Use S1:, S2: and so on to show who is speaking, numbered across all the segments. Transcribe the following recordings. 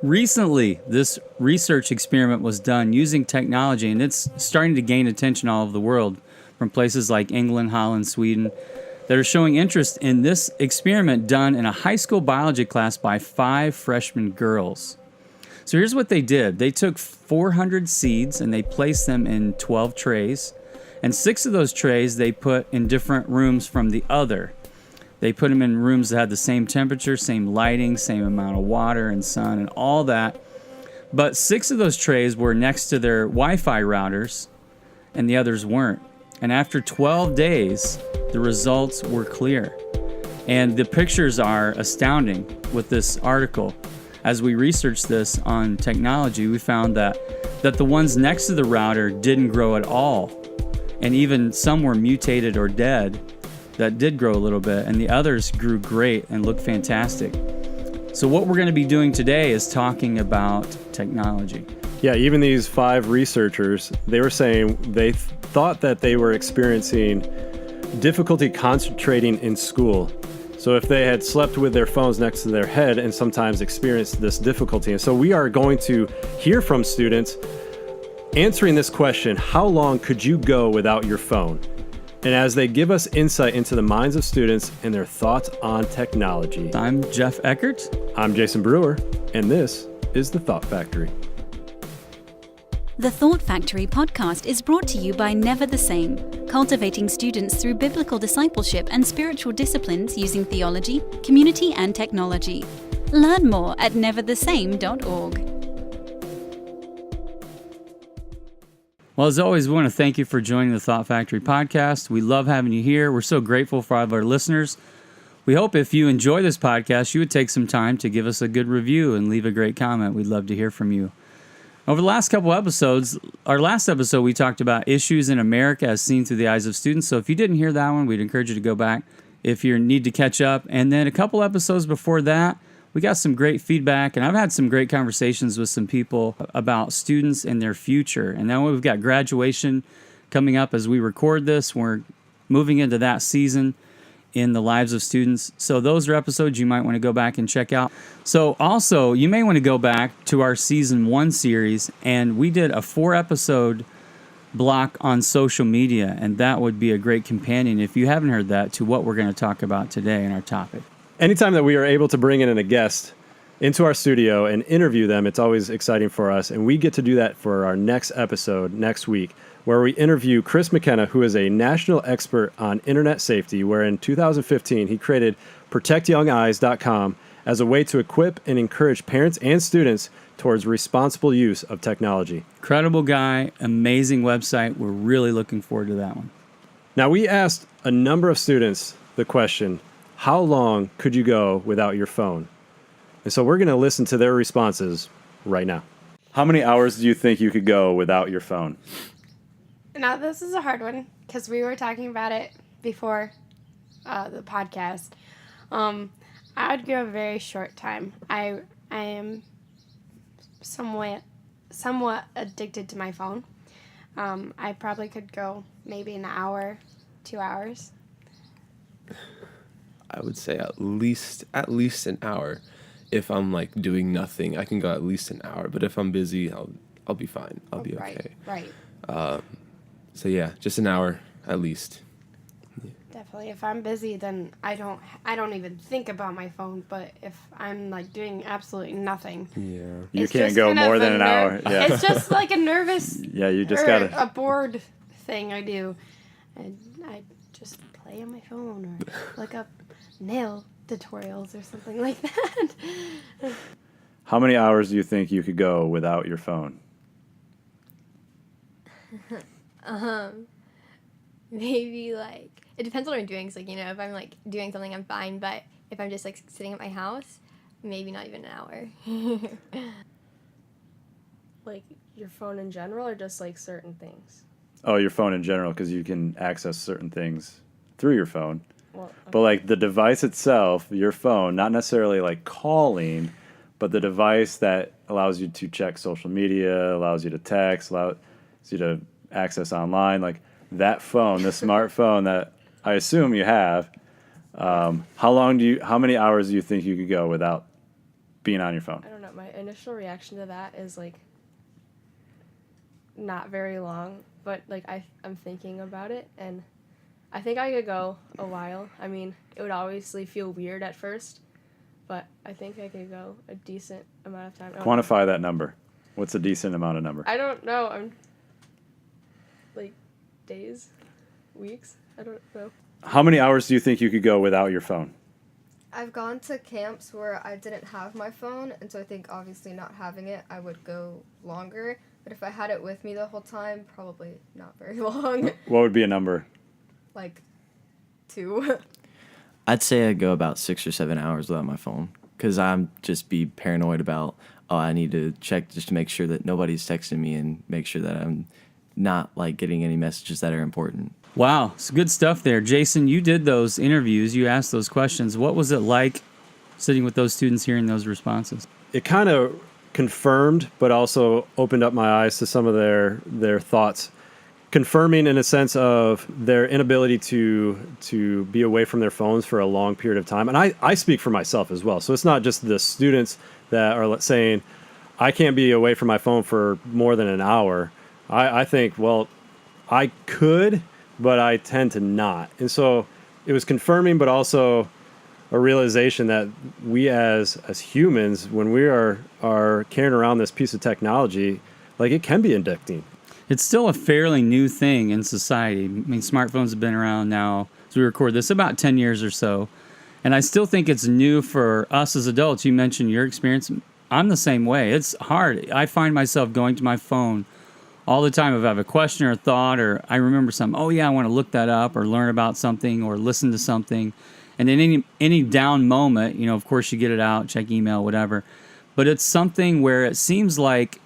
S1: Recently, this research experiment was done using technology, and it's starting to gain attention all over the world from places like England, Holland, Sweden, that are showing interest in this experiment done in a high school biology class by 5 freshman girls. So here's what they did. They took 400 seeds and they placed them in 12 trays, and 6 of those trays they put in different rooms from the other. They put them in rooms that had the same temperature, same lighting, same amount of water and sun and all that. But 6 of those trays were next to their Wi-Fi routers and the others weren't. And after 12 days, the results were clear. And the pictures are astounding with this article. As we researched this on technology, we found that the ones next to the router didn't grow at all. And even some were mutated or dead that did grow a little bit, and the others grew great and looked fantastic. So what we're going to be doing today is talking about technology.
S2: Yeah, even these 5 researchers, they were saying they thought that they were experiencing difficulty concentrating in school. So if they had slept with their phones next to their head and sometimes experienced this difficulty. And so we are going to hear from students answering this question, how long could you go without your phone? And as they give us insight into the minds of students and their thoughts on technology.
S1: I'm Jeff Eckert.
S2: I'm Jason Brewer, and this is The Thought Factory.
S3: The Thought Factory podcast is brought to you by Never the Same, cultivating students through biblical discipleship and spiritual disciplines using theology, community, and technology. Learn more at neverthesame.org.
S1: Well, as always, we want to thank you for joining the Thought Factory podcast. We love having you here. We're so grateful for all of our listeners. We hope if you enjoy this podcast, you would take some time to give us a good review and leave a great comment. We'd love to hear from you. Over the last couple episodes, our last episode, we talked about issues in America as seen through the eyes of students. So if you didn't hear that one, we'd encourage you to go back if you need to catch up. And then a couple episodes before that, we got some great feedback, and I've had some great conversations with some people about students and their future. And now we've got graduation coming up as we record this. We're moving into that season in the lives of students. So those are episodes you might want to go back and check out. So also, you may want to go back to our Season 1 series, and we did a 4-episode block on social media, and that would be a great companion, if you haven't heard that, to what we're going to talk about today in our topic.
S2: Anytime that we are able to bring in a guest into our studio and interview them, it's always exciting for us. And we get to do that for our next episode next week, where we interview Chris McKenna, who is a national expert on internet safety, where in 2015 he created protectyoungeyes.com as a way to equip and encourage parents and students towards responsible use of technology.
S1: Incredible guy, amazing website. We're really looking forward to that one.
S2: Now, we asked a number of students the question, how long could you go without your phone? And so we're going to listen to their responses right now. How many hours do you think you could go without your phone?
S4: Now, this is a hard one because we were talking about it before the podcast. I would go a very short time. I am somewhat addicted to my phone. I probably could go maybe an hour, 2 hours.
S5: I would say at least an hour. If I'm like doing nothing, I can go at least an hour. But if I'm busy, I'll be fine. I'll be okay.
S4: Right.
S5: So yeah, just an hour at least.
S4: Definitely. If I'm busy, then I don't even think about my phone. But if I'm like doing absolutely nothing,
S2: You can't go more than an hour. Yeah.
S4: It's just like a nervous.
S2: Yeah, you just gotta
S4: a bored thing I do, and I just play on my phone or look up nail tutorials or something like that.
S2: How many hours do you think you could go without your phone?
S6: Maybe like, it depends on what I'm doing. So, like, you know, if I'm like doing something, I'm fine. But if I'm just like sitting at my house, maybe not even an hour.
S7: Like your phone in general, or just like certain things?
S2: Oh, your phone in general, because you can access certain things through your phone.
S7: Well, okay.
S2: But like the device itself, your phone, not necessarily like calling, but the device that allows you to check social media, allows you to text, allows you to access online, like that phone, the smartphone that I assume you have. How many hours do you think you could go without being on your phone?
S7: I don't know. My initial reaction to that is like not very long, but like I'm thinking about it, and I think I could go a while. I mean, it would obviously feel weird at first, but I think I could go a decent amount of time.
S2: Quantify that number. What's a decent amount of number?
S7: I don't know. I'm like days, weeks. I don't know.
S2: How many hours do you think you could go without your phone?
S6: I've gone to camps where I didn't have my phone, and so I think obviously not having it, I would go longer. But if I had it with me the whole time, probably not very long.
S2: What would be a number?
S6: Like 2.
S8: I'd say I'd go about 6 or 7 hours without my phone because I'm just be paranoid about, oh, I need to check just to make sure that nobody's texting me and make sure that I'm not like getting any messages that are important.
S1: Wow, it's good stuff there. Jason, you did those interviews. You asked those questions. What was it like sitting with those students, hearing those responses?
S2: It kind of confirmed, but also opened up my eyes to some of their thoughts. Confirming in a sense of their inability to be away from their phones for a long period of time. And I speak for myself as well. So it's not just the students that are saying, I can't be away from my phone for more than an hour. I think, well, I could, but I tend to not. And so it was confirming, but also a realization that we as humans, when we are carrying around this piece of technology, like it can be addicting.
S1: It's still a fairly new thing in society. I mean, smartphones have been around now, as we record this, about 10 years or so. And I still think it's new for us as adults. You mentioned your experience. I'm the same way. It's hard. I find myself going to my phone all the time if I have a question or a thought, or I remember something, oh yeah, I want to look that up or learn about something or listen to something. And in any down moment, you know, of course you get it out, check email, whatever. But it's something where it seems like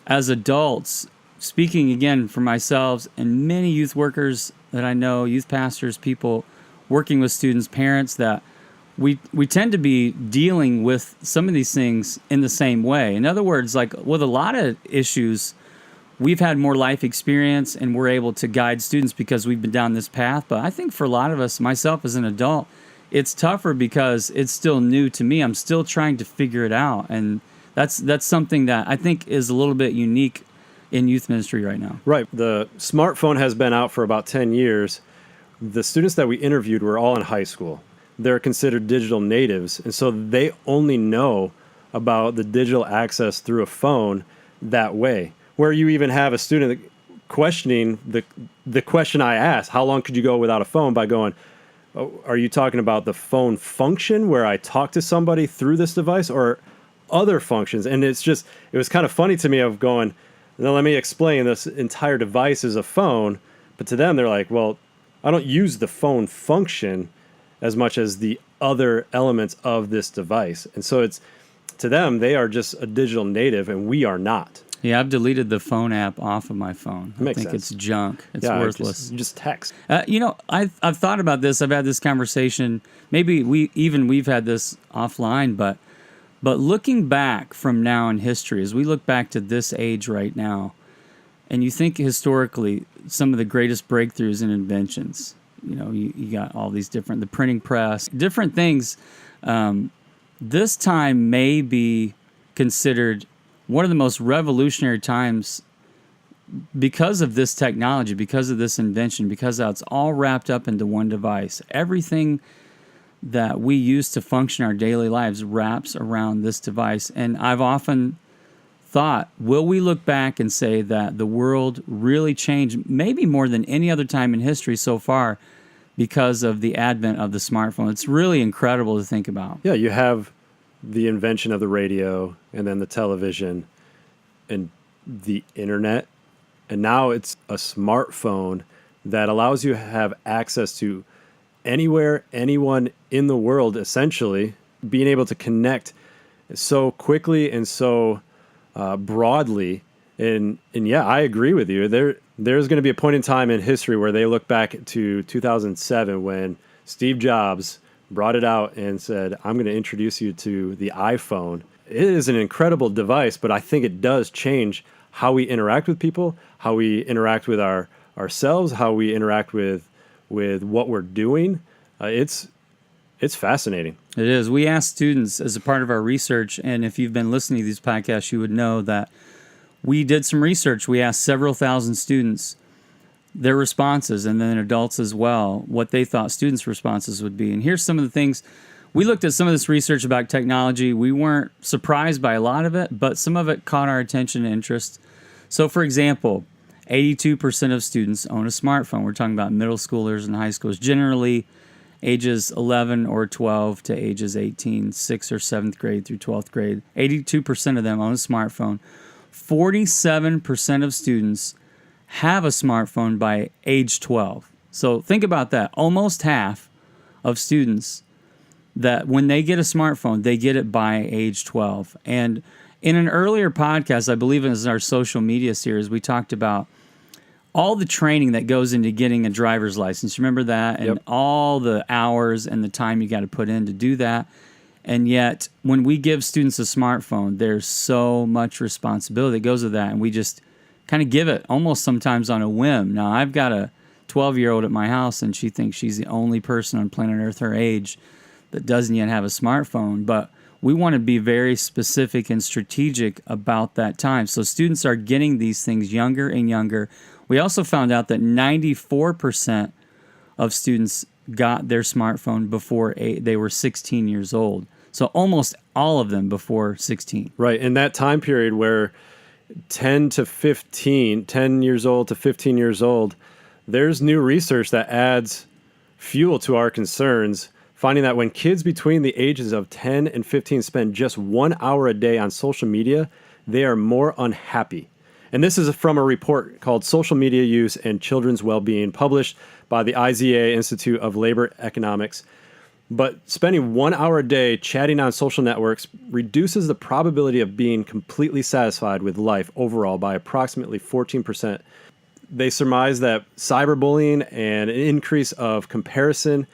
S1: as adults, speaking again for myself and many youth workers that I know, youth pastors, people working with students, parents, that we tend to be dealing with some of these things in the same way. In other words, like with a lot of issues, we've had more life experience and we're able to guide students because we've been down this path. But I think for a lot of us, myself as an adult, it's tougher because it's still new to me. I'm still trying to figure it out. And that's something that I think is a little bit unique in youth ministry right now.
S2: Right. The smartphone has been out for about 10 years. The students that we interviewed were all in high school. They're considered digital natives, and so they only know about the digital access through a phone that way. Where you even have a student questioning the question I asked, how long could you go without a phone, by going, oh, are you talking about the phone function where I talk to somebody through this device, or other functions? And it was kind of funny to me of going, now let me explain, this entire device is a phone, but to them they're like, well, I don't use the phone function as much as the other elements of this device. And so it's, to them, they are just a digital native and we are not.
S1: Yeah, I've deleted the phone app off of my phone. I think
S2: sense.
S1: It's junk. It's worthless.
S2: Just text.
S1: You know, I've thought about this. I've had this conversation. Maybe we've had this offline, but looking back from now in history, as we look back to this age right now, and you think historically, some of the greatest breakthroughs and inventions, you know, you got all these different, the printing press, different things. This time may be considered one of the most revolutionary times because of this technology, because of this invention, because it's all wrapped up into one device. Everything that we use to function our daily lives wraps around this device. And I've often thought, will we look back and say that the world really changed, maybe more than any other time in history so far, because of the advent of the smartphone? It's really incredible to think about.
S2: Yeah, you have the invention of the radio and then the television and the internet. And now it's a smartphone that allows you to have access to anywhere, anyone in the world, essentially, being able to connect so quickly and so broadly. And yeah, I agree with you. There's going to be a point in time in history where they look back to 2007 when Steve Jobs brought it out and said, I'm going to introduce you to the iPhone. It is an incredible device, but I think it does change how we interact with people, how we interact with ourselves, how we interact with what we're doing. It's It's fascinating.
S1: It is. We asked students as a part of our research, and if you've been listening to these podcasts, you would know that we did some research. We asked several thousand students their responses, and then adults as well, what they thought students' responses would be. And here's some of the things. We looked at some of this research about technology. We weren't surprised by a lot of it, but some of it caught our attention and interest. So, for example, 82% of students own a smartphone. We're talking about middle schoolers and high schoolers, generally ages 11 or 12 to ages 18, 6th or 7th grade through 12th grade. 82% of them own a smartphone. 47% of students have a smartphone by age 12. So think about that. Almost half of students that when they get a smartphone, they get it by age 12. And in an earlier podcast, I believe it was our social media series, we talked about all the training that goes into getting a driver's license. Remember that? And all the hours and the time you got to put in to do that. And yet, when we give students a smartphone, there's so much responsibility that goes with that. And we just kind of give it almost sometimes on a whim. Now, I've got a 12-year-old at my house, and she thinks she's the only person on planet Earth her age that doesn't yet have a smartphone. But we want to be very specific and strategic about that time. So students are getting these things younger and younger. We also found out that 94% of students got their smartphone before they were 16 years old. So almost all of them before 16.
S2: Right. In that time period where 10 years old to 15 years old, there's new research that adds fuel to our concerns, finding that when kids between the ages of 10 and 15 spend just 1 hour a day on social media, they are more unhappy. And this is from a report called Social Media Use and Children's Wellbeing, published by the IZA Institute of Labor Economics. But spending 1 hour a day chatting on social networks reduces the probability of being completely satisfied with life overall by approximately 14%. They surmise that cyberbullying and an increase of comparison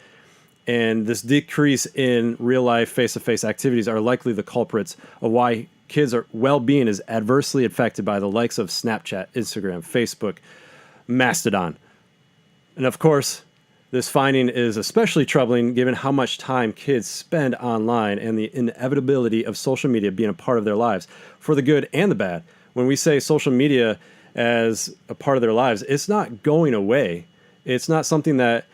S2: and this decrease in real-life face-to-face activities are likely the culprits of why kids' well-being is adversely affected by the likes of Snapchat, Instagram, Facebook, Mastodon. And of course, this finding is especially troubling given how much time kids spend online and the inevitability of social media being a part of their lives, for the good and the bad. When we say social media as a part of their lives, it's not going away. It's not something that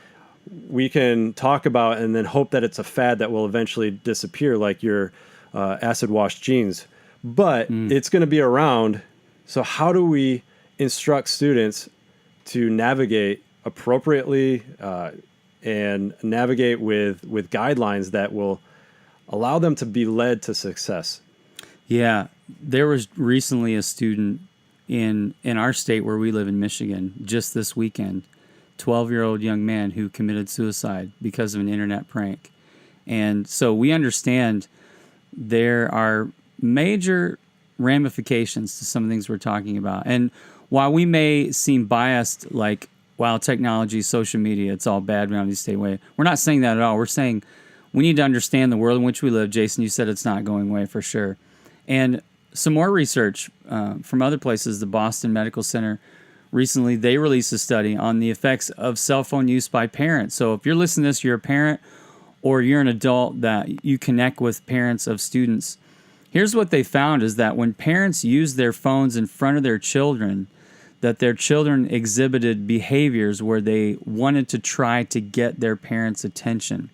S2: we can talk about and then hope that it's a fad that will eventually disappear like your acid-washed jeans. But it's going to be around. So how do we instruct students to navigate appropriately and navigate with guidelines that will allow them to be led to success?
S1: Yeah, there was recently a student in our state where we live in Michigan just this weekend, 12-year-old young man who committed suicide because of an internet prank. And so we understand there are major ramifications to some of the things we're talking about. And while we may seem biased, like, wow, technology, social media, it's all bad, we don't need to stay away. We're not saying that at all. We're saying we need to understand the world in which we live. Jason, you said it's not going away for sure. And some more research from other places, the Boston Medical Center, recently they released a study on the effects of cell phone use by parents. So if you're listening to this, you're a parent or you're an adult that you connect with parents of students, here's what they found is that when parents use their phones in front of their children, that their children exhibited behaviors where they wanted to try to get their parents' attention.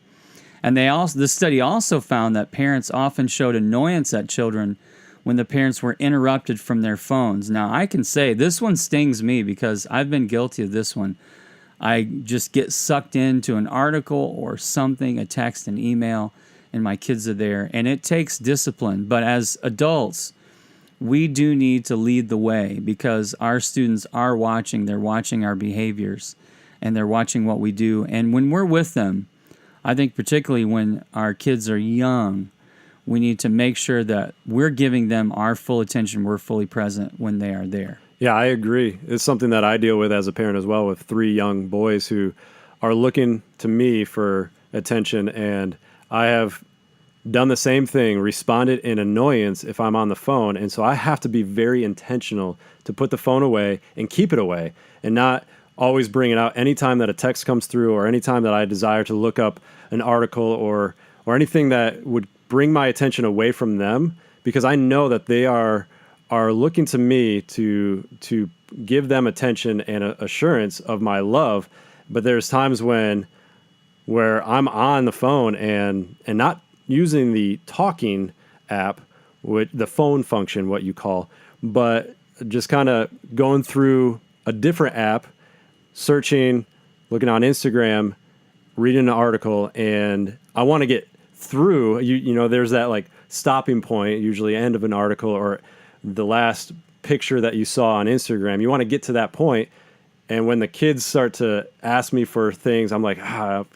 S1: And the study also found that parents often showed annoyance at children when the parents were interrupted from their phones. Now, I can say this one stings me because I've been guilty of this one. I just get sucked into an article or something, a text, an email, and my kids are there. And it takes discipline. But as adults, we do need to lead the way because our students are watching. They're watching our behaviors, and they're watching what we do. And when we're with them, I think particularly when our kids are young, we need to make sure that we're giving them our full attention. We're fully present when they are there.
S2: Yeah, I agree. It's something that I deal with as a parent as well, with 3 young boys who are looking to me for attention. And I have done the same thing, responded in annoyance if I'm on the phone. And so I have to be very intentional to put the phone away and keep it away and not always bring it out anytime that a text comes through or anytime that I desire to look up an article or anything that would bring my attention away from them, because I know that they are looking to me to give them attention and assurance of my love. But there's times where I'm on the phone and not using the talking app, with the phone function, what you call, but just kind of going through a different app, searching, looking on Instagram, reading an article, and I want to get through. You know, there's that like stopping point, usually end of an article or the last picture that you saw on Instagram. You want to get to that point. And when the kids start to ask me for things, I'm like, I'm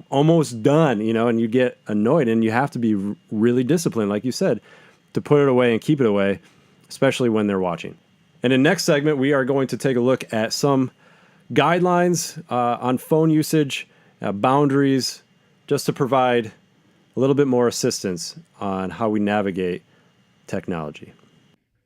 S2: almost done, you know, and you get annoyed, and you have to be really disciplined, like you said, to put it away and keep it away, especially when they're watching. And in next segment, we are going to take a look at some guidelines on phone usage, boundaries, just to provide a little bit more assistance on how we navigate technology.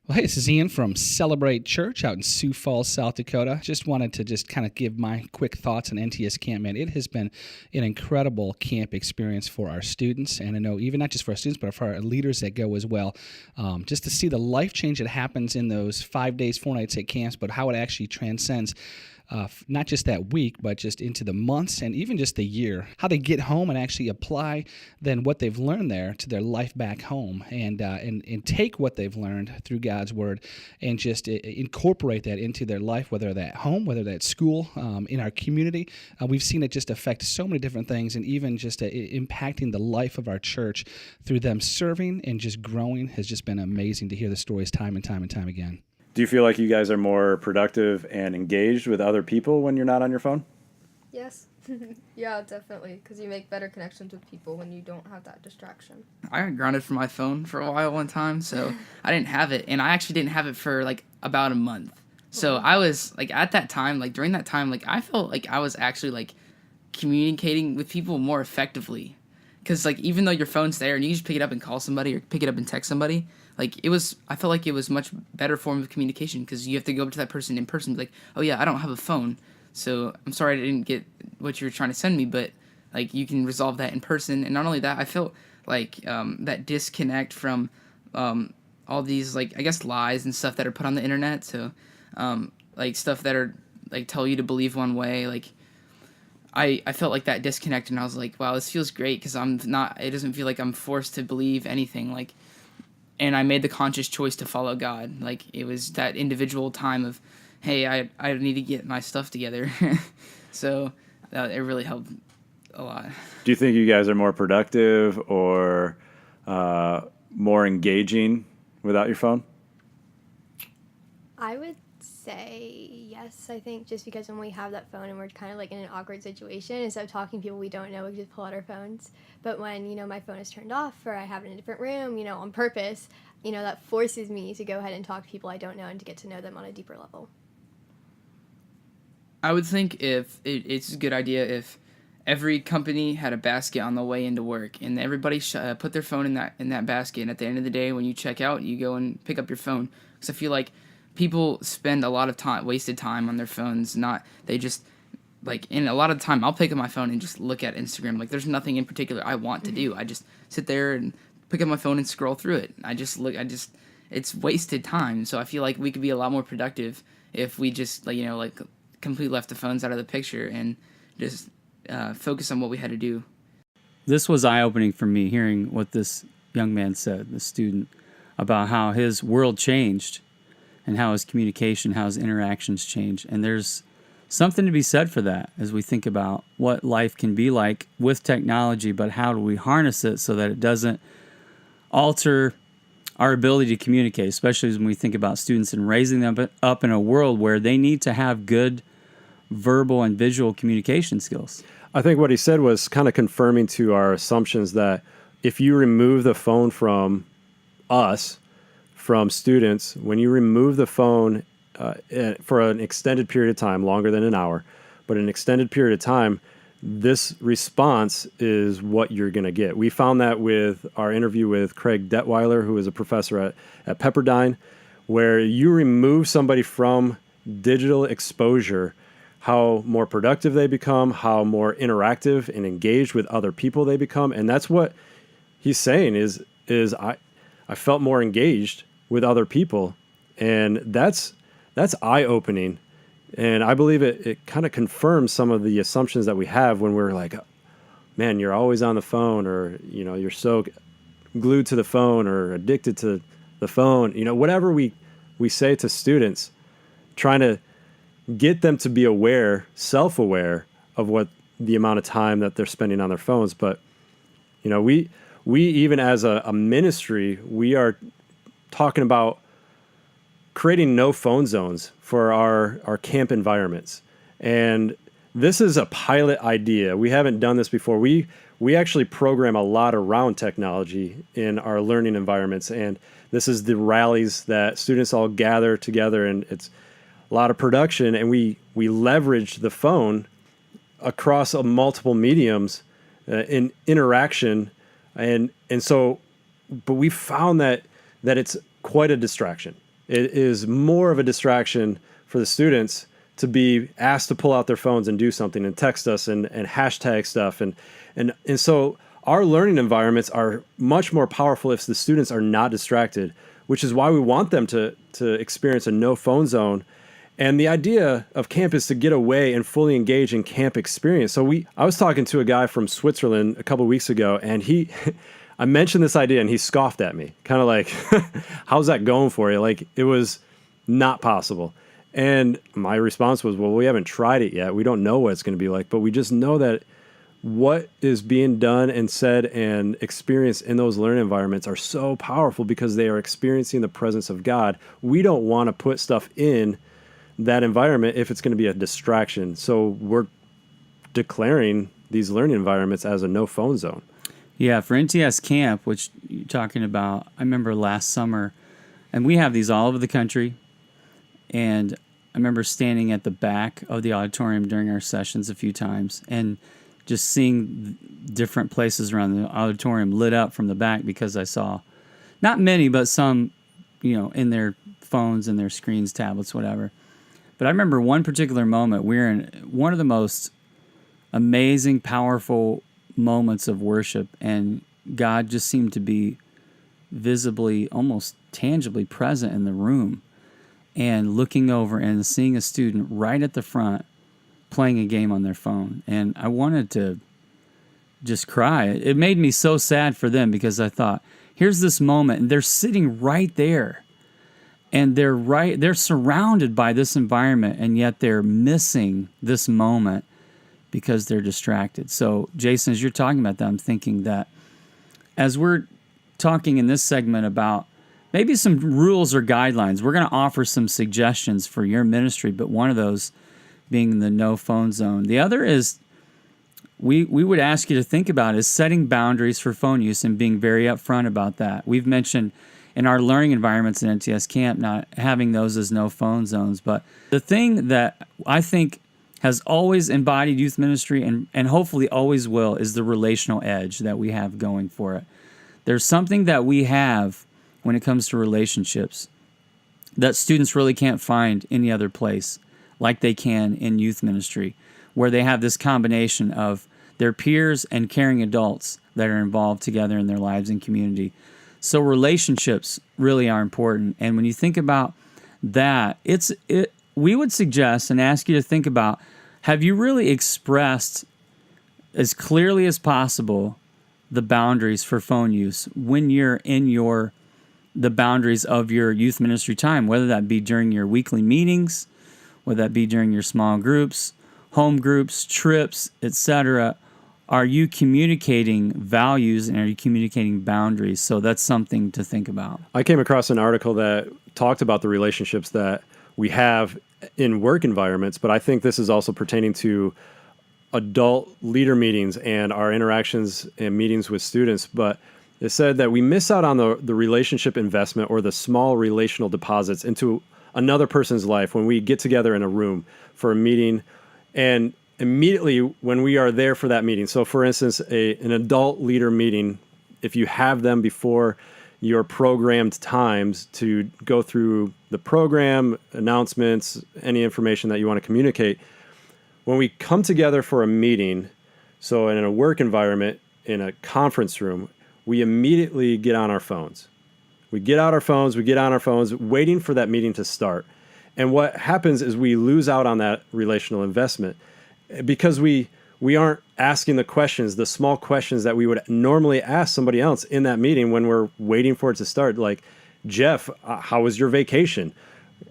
S9: Well, hey, this is Ian from Celebrate Church out in Sioux Falls, South Dakota. Just wanted to just kind of give my quick thoughts on NTS Camp, man. It has been an incredible camp experience for our students, and I know even not just for our students, but for our leaders that go as well. Just to see the life change that happens in those 5 days, 4 nights at camps, but how it actually transcends not just that week, but just into the months and even just the year. How they get home and actually apply then what they've learned there to their life back home, and take what they've learned through God's Word and just incorporate that into their life, whether that's home, whether that's school, in our community. We've seen it just affect so many different things, and even just impacting the life of our church through them serving and just growing has just been amazing to hear the stories time and time and time again.
S2: Do you feel like you guys are more productive and engaged with other people when you're not on your phone?
S6: Yes. Yeah, definitely, because you make better connections with people when you don't have that distraction.
S10: I got grounded from my phone for a while one time, so I didn't have it, and I actually didn't have it for like about a month. So I was like, at that time, like during that time, like I felt like I was actually like communicating with people more effectively, because like even though your phone's there and you just pick it up and call somebody or pick it up and text somebody, like I felt like it was much better form of communication, because you have to go up to that person in person and be like, oh yeah, I don't have a phone, so I'm sorry I didn't get what you were trying to send me, but like you can resolve that in person. And not only that, I felt like that disconnect from all these like I guess lies and stuff that are put on the internet. So like stuff that are like tell you to believe one way. Like I felt like that disconnect, and I was like, wow, this feels great, because it doesn't feel like I'm forced to believe anything. Like, and I made the conscious choice to follow God. Like it was that individual time of, hey, I need to get my stuff together. So it really helped a lot.
S2: Do you think you guys are more productive or more engaging without your phone?
S4: I would say yes. I think just because when we have that phone and we're kind of like in an awkward situation, instead of talking to people we don't know, we just pull out our phones. But when, my phone is turned off or I have it in a different room, on purpose, that forces me to go ahead and talk to people I don't know and to get to know them on a deeper level.
S10: I would think if it's a good idea if every company had a basket on the way into work, and everybody put their phone in that basket, and at the end of the day when you check out, you go and pick up your phone. Because I feel like people spend a lot of wasted time on their phones. They just like, in a lot of the time I'll pick up my phone and just look at Instagram. Like there's nothing in particular I want to do. I just sit there and pick up my phone and scroll through it. It's wasted time. So I feel like we could be a lot more productive if we just completely left the phones out of the picture and just focus on what we had to do.
S1: This was eye-opening for me, hearing what this young man said, the student, about how his world changed and how his communication, how his interactions changed. And there's something to be said for that as we think about what life can be like with technology, but how do we harness it so that it doesn't alter our ability to communicate, especially when we think about students and raising them up in a world where they need to have good verbal and visual communication skills.
S2: I think what he said was kind of confirming to our assumptions that if you remove the phone from us, from students, when you remove the phone for an extended period of time, longer than an hour, but an extended period of time, this response is what you're going to get. We found that with our interview with Craig Detweiler, who is a professor at Pepperdine, where you remove somebody from digital exposure, how more productive they become, how more interactive and engaged with other people they become. And that's what he's saying is I felt more engaged with other people. And that's eye-opening. And I believe it kind of confirms some of the assumptions that we have when we're like, man, you're always on the phone, or, you're so glued to the phone or addicted to the phone, whatever we say to students, trying to get them to be aware, self-aware of what the amount of time that they're spending on their phones. But, we even as a ministry, we are talking about creating no phone zones for our camp environments. And this is a pilot idea. We haven't done this before. We actually program a lot around technology in our learning environments. And this is the rallies that students all gather together, and it's a lot of production. And we leverage the phone across multiple mediums in interaction. And so, but we found that it's quite a distraction. It is more of a distraction for the students to be asked to pull out their phones and do something and text us and hashtag stuff. And so our learning environments are much more powerful if the students are not distracted, which is why we want them to experience a no phone zone. And the idea of camp is to get away and fully engage in camp experience. So I was talking to a guy from Switzerland a couple of weeks ago, and I mentioned this idea and he scoffed at me, kind of like, how's that going for you? Like, it was not possible. And my response was, well, we haven't tried it yet. We don't know what it's going to be like, but we just know that what is being done and said and experienced in those learning environments are so powerful because they are experiencing the presence of God. We don't want to put stuff in that environment if it's going to be a distraction. So we're declaring these learning environments as a no phone zone.
S1: Yeah, for NTS camp, which you're talking about, I remember last summer, and we have these all over the country, and I remember standing at the back of the auditorium during our sessions a few times and just seeing different places around the auditorium lit up from the back because I saw, not many, but some, in their phones and their screens, tablets, whatever. But I remember one particular moment, we were in one of the most amazing, powerful moments of worship, and God just seemed to be visibly, almost tangibly present in the room, and looking over and seeing a student right at the front playing a game on their phone. And I wanted to just cry. It made me so sad for them because I thought, here's this moment, and they're sitting right there, and they're surrounded by this environment, and yet they're missing this moment because they're distracted. So, Jason, as you're talking about that, I'm thinking that as we're talking in this segment about maybe some rules or guidelines, we're going to offer some suggestions for your ministry, but one of those being the no phone zone. The other is we would ask you to think about is setting boundaries for phone use and being very upfront about that. We've mentioned in our learning environments in NTS camp not having those as no phone zones, but the thing that I think has always embodied youth ministry and hopefully always will is the relational edge that we have going for it. There's something that we have when it comes to relationships that students really can't find any other place like they can in youth ministry, where they have this combination of their peers and caring adults that are involved together in their lives and community. So relationships really are important. And when you think about that, we would suggest and ask you to think about, have you really expressed as clearly as possible the boundaries for phone use when you're in the boundaries of your youth ministry time, whether that be during your weekly meetings, whether that be during your small groups, home groups, trips, etc. Are you communicating values and are you communicating boundaries? So that's something to think about.
S2: I came across an article that talked about the relationships that we have in work environments, but I think this is also pertaining to adult leader meetings and our interactions and meetings with students. But it said that we miss out on the relationship investment or the small relational deposits into another person's life when we get together in a room for a meeting, and immediately when we are there for that meeting. So for instance, an adult leader meeting, if you have them before your programmed times to go through the program, announcements, any information that you want to communicate, when we come together for a meeting, so in a work environment, in a conference room, we immediately get on our phones. We get out our phones, waiting for that meeting to start. And what happens is we lose out on that relational investment because we aren't asking the questions, the small questions that we would normally ask somebody else in that meeting when we're waiting for it to start. Like, Jeff, how was your vacation?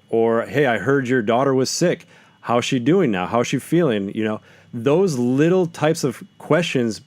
S2: Or, hey, I heard your daughter was sick. How's she doing now? How's she feeling? You know, those little types of questions